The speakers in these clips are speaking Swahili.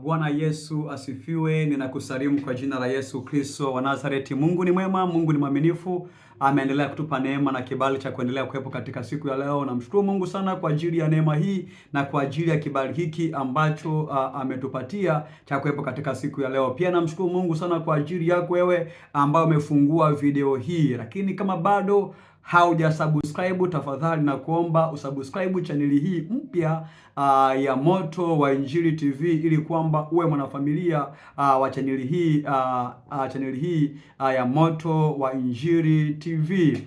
Bwana Yesu asifiwe. Ninakusalimu kwa jina la Yesu Kristo wa Nazareti. Mungu ni mwema, Mungu ni mwaminifu. Ameendelea kutupa neema na kibali cha kuendelea kuwepo katika siku ya leo. Namshukuru Mungu sana kwa ajili ya neema hii na kwa ajili ya kibali hiki ambacho ametupatia cha kuwepo katika siku ya leo. Pia namshukuru Mungu sana kwa ajili yako wewe ambao umefungua video hii. Lakini kama bado haujasubscribe, tafadhali na kuomba usubscribe chaneli hii mpya ya Moto wa Injili TV ili kwamba uwe mwanafamilia wa chaneli hii ya Moto wa Injili TV.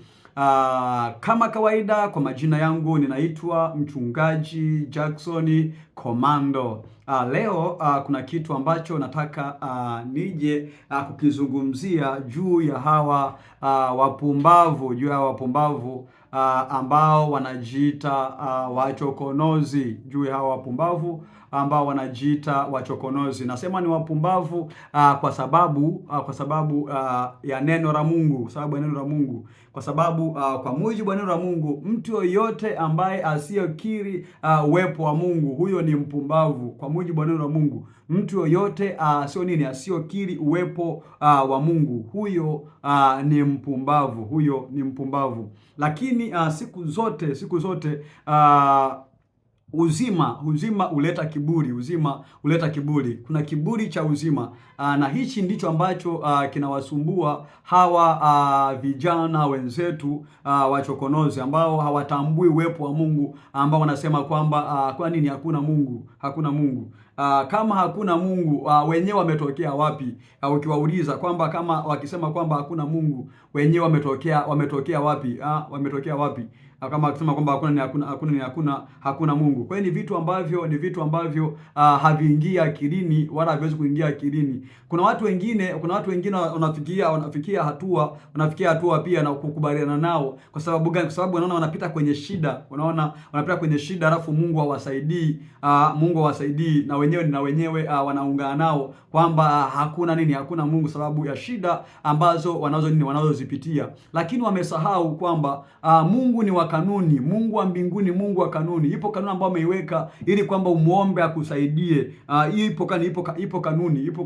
Kama kawaida, kwa majina yangu ninaitwa Mchungaji Jackson Komando. Leo kuna kitu ambacho nataka nije kukizungumzia juu ya hawa wapumbavu ambao wanajiita wachokonozi, juu ya hawa wapumbavu ambao wanajiita wachokonozi. Nasema ni wapumbavu kwa sababu ya neno la Mungu, kwa sababu kwa mujibu wa neno la Mungu, mtu yoyote ambaye asiyokiri uwepo wa Mungu, huyo ni mpumbavu. Kwa mujibu wa neno la Mungu, mtu yoyote asiyokiri uwepo wa Mungu, huyo ni mpumbavu. Lakini siku zote uzima huleta kiburi. Kuna kiburi cha uzima, na hichi ndicho ambacho kinawasumbua hawa vijana wenzetu wachokonozi ambao hawatambui uwepo wa Mungu, ambao wanasema kwamba kwa nini hakuna Mungu. Kama hakuna Mungu, wenyewe wametokea wapi? Ukiwauliza kwamba kama wakisema kwamba hakuna Mungu, wenyewe wametokea wapi? Kama akisema kwamba hakuna Mungu. Kwa hiyo ni vitu ambavyo haviingia akilini wala haviwezi kuingia akilini. Kuna watu wengine wanafikia hatua pia na kukubaliana nao. Kwa sababu gani? Kwa sababu wanaona wanapita kwenye shida, alafu Mungu hawasaidii, na wenyewe wanaungana nao kwamba hakuna Mungu sababu ya shida ambazo wanazozipitia. Lakini wamesahau kwamba Mungu ni wa kanuni, Mungu wa mbinguni, Mungu wa kanuni. Ipo kanuni ambayo ameiweka ili kwamba umuombe akusaidie. Ipo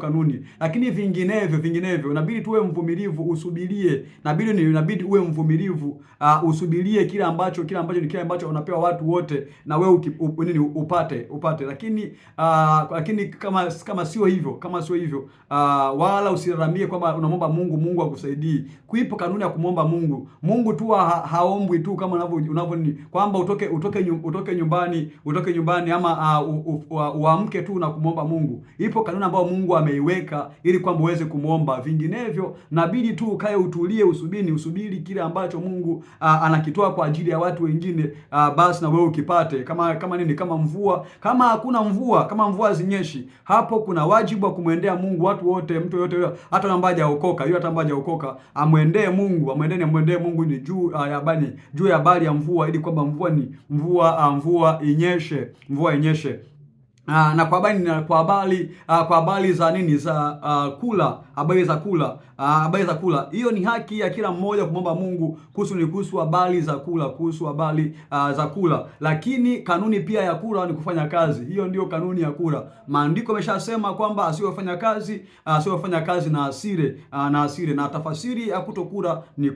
kanuni. Lakini vinginevyo inabidi tuwe mvumilivu, usubirie. Inabidi uwe mvumilivu, usubirie kile ambacho wanapewa watu wote, na wewe upate. Lakini kama sio hivyo, wala usilalamie kwamba unamwomba Mungu akusaidii. Kuipo kanuni ya kumwomba Mungu. Mungu tu haombwi tu kama kwamba utoke nyumbani ama uamke tu na kumwomba Mungu. Ipo kanuni ambayo Mungu ameiweka ili kwamba uweze kumwomba. Vinginevyo inabidi tu ukae, utulie, usubiri kile ambacho Mungu anakitoa kwa ajili ya watu wengine, basi na wewe ukipate. Kama mvua, kama hakuna mvua, kama mvua hazinyeshi, hapo kuna wajibu wa kumwendea Mungu. Watu wote, mtu yote, hata ambaye hajaokoka, amwendee Mungu ni juu ya habari ya mvua, ili kwamba mvua inyeshe. Na kwa habari za nini, za kula, habari za kula, hiyo ni haki ya kila mmoja kumwomba Mungu kuhusu habari za kula. Lakini kanuni pia ya kula ni kufanya kazi. Hiyo ndio kanuni ya kula. Maandiko yameshasema kwamba asiyofanya kazi na asile, na tafasiri ya kutokula ni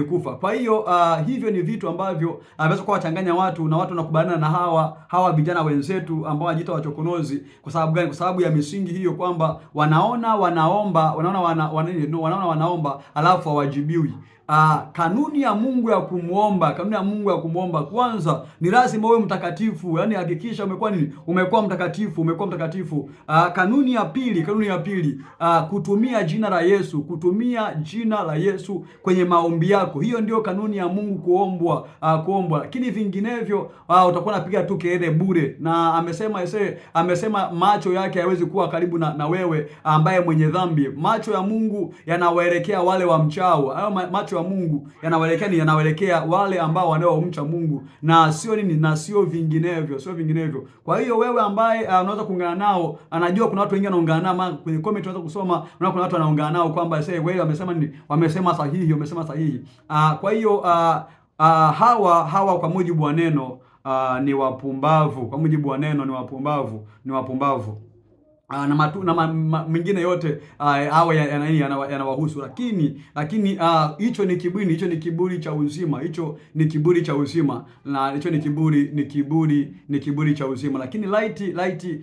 kufa. Kwa hiyo hivyo ni vitu ambavyo vinaweza kuwachanganya watu, na watu wanakubaliana na hawa vijana wenzetu ambao wanajiita wachokonozi. Kwa sababu gani? Kwa sababu ya misingi hiyo, kwamba wanaona wanaomba alafu hawajibiwi. Kanuni ya Mungu ya kumwomba, kwanza ni lazima uwe mtakatifu. Yaani hakikisha umekuwa mtakatifu. Kanuni ya pili, kutumia jina la Yesu kwenye maombi yako. Hiyo ndio kanuni ya Mungu kuombwa. Lakini vinginevyo utakuwa unapiga tu kelele bure. Na amesema macho yake hayawezi kuwa karibu na wewe ambaye mwenye dhambi. Macho ya Mungu yanawaelekea wale wamchao. Hayo macho ya Mungu yanawaelekea wale ambao wanaomcha Mungu, na sio vinginevyo. Kwa hiyo wewe ambaye unaweza kuungana nao, anajua kuna watu wengine wanaungana nao kwenye comment, unaweza kusoma, kuna watu wanaungana nao kwamba wewe wamesema sahihi. Kwa hiyo hawa kwa mujibu wa neno ni wapumbavu. Kwa mujibu wa neno ni wapumbavu. mengine yote hawa yanawahusu, lakini hicho ni kiburi, hicho ni kiburi cha uzima, hicho ni kiburi cha uzima, na hicho ni kiburi cha uzima. Lakini laiti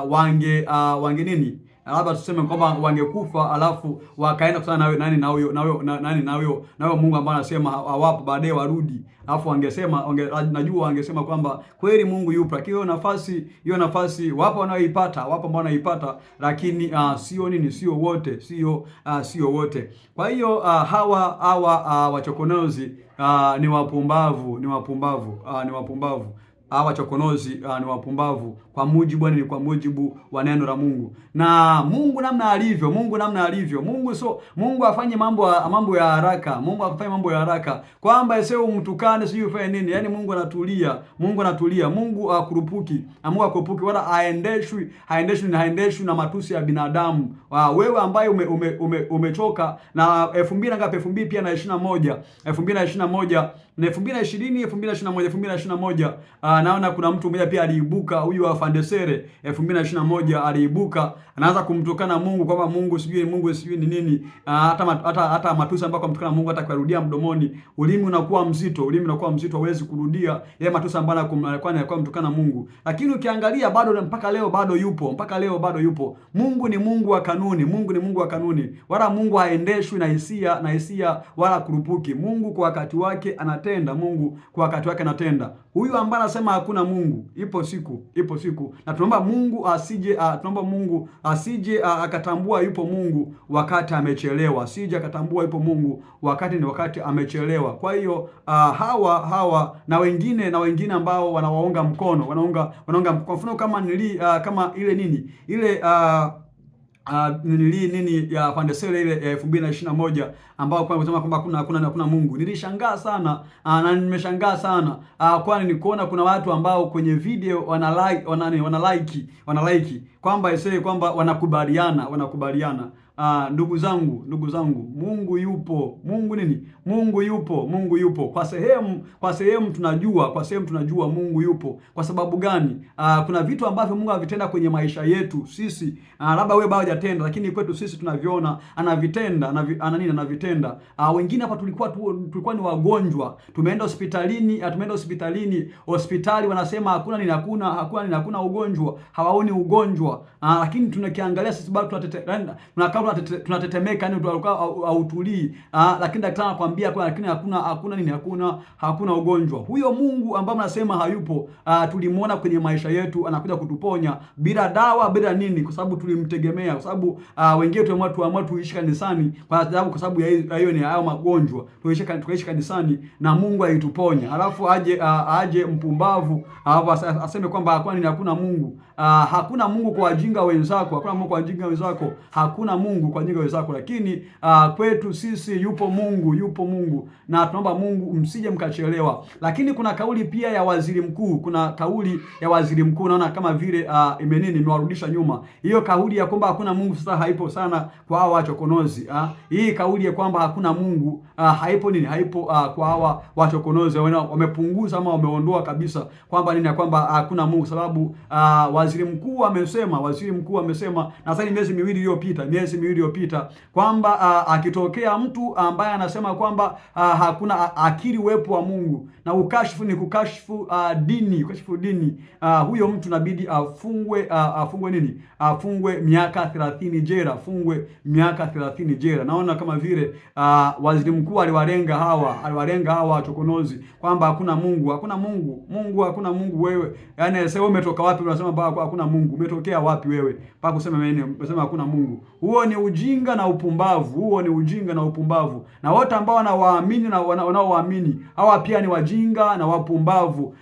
wange nini, labda tuseme kwamba wangekufa alafu wakaenda kutana na huyo Mungu ambaye anasema hawapo, baadaye warudi, alafu najua wangesema kwamba kweli Mungu yupo. Lakini hiyo nafasi wapo wanaoipata, wapo ambao wanaipata, lakini sio wote. Kwa hiyo hawa wachokonozi ni wapumbavu. Hawa chokonozi ni wapumbavu kwa mujibu wa neno la Mungu. Na Mungu namna alivyo, Mungu afanye mambo ya haraka. Mungu afanye mambo ya haraka, kwamba sio umtukane, sio ufanye nini. Yaani Mungu anatulia. Mungu akurupuki, wala haendeshwi na matusi ya binadamu. Wewe ambaye umechoka na 2000 pia na 2021 na 2021 naona kuna mtu mmoja pia aliibuka, huyu wa Fandesere 2021 aliibuka, anaanza kumtukana Mungu kwamba Mungu sijui ni nini, hata matusi ambayo kumtukana Mungu hata kurudia mdomoni, ulimi unakuwa mzito, hawezi kurudia yale matusi ambayo alikuwa mtukana Mungu. Lakini ukiangalia bado mpaka leo bado yupo. Mungu ni Mungu wa kanuni, wala Mungu haendeshwi na hisia wala kurupuki. Mungu kwa wakati wake anatenda, Huyu ambaye anasema hakuna Mungu, ipo siku, na tunaomba Mungu asije akatambua yupo Mungu wakati amechelewa, wakati amechelewa. Kwa hiyo hawa na wengine ambao wanawaunga mkono, kwa mfano kama ile ya Fandesere ile 2021 ambao kwa kusema kwamba hakuna Mungu. Nilishangaa sana na nimeshangaa sana kwani ni kuona kuna watu ambao kwenye video wanalike kwamba wanakubaliana. Ndugu zangu, Mungu yupo. Mungu yupo. Kwa sehemu tunajua Mungu yupo. Kwa sababu gani? Kuna vitu ambavyo Mungu avitenda kwenye maisha yetu sisi, labda wewe bado hujatenda, lakini kwetu sisi tunaviona anavitenda, anavitenda. Wengine hapa tulikuwa ni wagonjwa, tumeenda hospitali wanasema hakuna ugonjwa, hawaoni ugonjwa, lakini tunakiangalia sisi bado tunatetemeka, yani hautulii, lakini daktari anakuambia lakini hakuna ugonjwa. Huyo Mungu ambaye mnasema hayupo, tulimuona kwenye maisha yetu, anakuja kutuponya bila dawa, bila nini, kwa sababu tulimtegemea, kwa sababu wengine tuamua tuishi kanisani kwa sababu ya hiyo ni hayo magonjwa, tuishi kanisani na Mungu aituponya, alafu aje mpumbavu aseme kwamba hakuna Mungu. Hakuna Mungu kwa wajinga wenzako, hakuna Mungu kwa wajinga wenzako, lakini kwetu sisi yupo Mungu, na tunaomba Mungu msije mkachelewa. Lakini kuna kauli pia ya waziri mkuu, naona kama vile imewarudisha nyuma. Hiyo kauli ya kwamba hakuna Mungu sasa haipo sana kwa hawa wachokonozi. Hii kauli ya kwamba hakuna Mungu haipo kwa hawa wachokonozi, wamepunguza ama wameondoa kabisa kwamba hakuna Mungu, sababu waziri mkuu amesema na sasa miezi miwili iliyopita kwamba akitokea mtu ambaye anasema kwamba hakuna akili uwepo wa Mungu na kukashifu dini, huyo mtu inabidi afungwe miaka 30 jela, Naona kama vile waziri mkuu aliwalenga hawa wachokonozi kwamba hakuna Mungu. Wewe yani sasa umetoka wapi unasema hakuna Mungu? Umetokea wapi wewe mpaka unasema hakuna Mungu? Huo ni ujinga na upumbavu. Na wote ambao wanawaamini na wanaowaamini hawa pia ni wajinga na wapumbavu.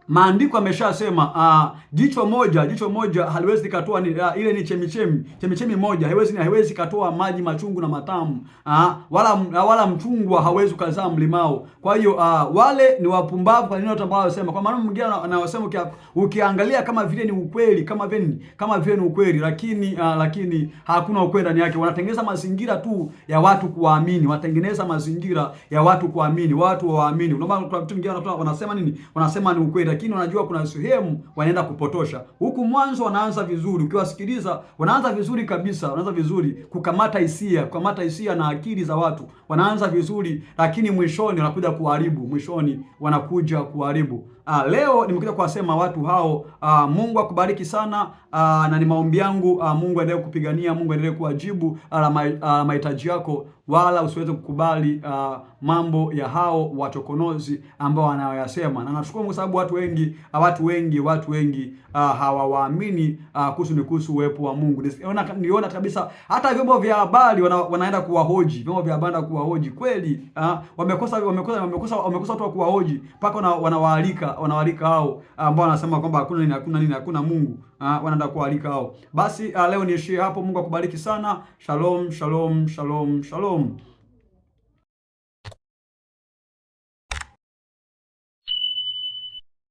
Maandiko ameshasema jicho moja haliwezi katoa ile ni chemichemi moja haiwezi katoa maji machungu na matamu, wala mchungwa hawezi kuzaa mlimao. Kwa hiyo wale ni wapumbavu kwa nini ambao wanasema, kwa maana mwingine anasema ukiangalia kama vile ni ukweli, kama vile ni ukweli, lakini hakuna ukweli ndani yake. Wanatengeneza mazingira tu ya watu kuamini, watu waamini. Unaona vitu vingine wanasema nini? Wanasema ni ukweli lakini wanajua kuna sehemu wanaenda kupotosha. Huku mwanzo wanaanza vizuri, ukiwasikiliza wanaanza vizuri kabisa, wanaanza vizuri kukamata hisia na akili za watu, wanaanza vizuri, lakini mwishoni wanakuja kuharibu. Leo nimekuja kuwasema watu hao, Mungu akubariki sana, na ni maombi yangu Mungu aendelee kupigania, Mungu aendelee kuwajibu mahitaji yako, wala usiweze kukubali mambo ya hao wachokonozi ambao wanayoyasema. Na nashukuru kwa sababu watu wengi hawawaamini kuhusu uwepo wa Mungu. Niona kabisa hata vyombo vya habari wanaenda kuwahoji, kweli wamekosa watu wa kuwahoji, mpaka wanawaalika hao ambao wanasema kwamba hakuna Mungu, wanaenda kualika hao. Basi leo niishie hapo. Mungu akubariki sana. Shalom.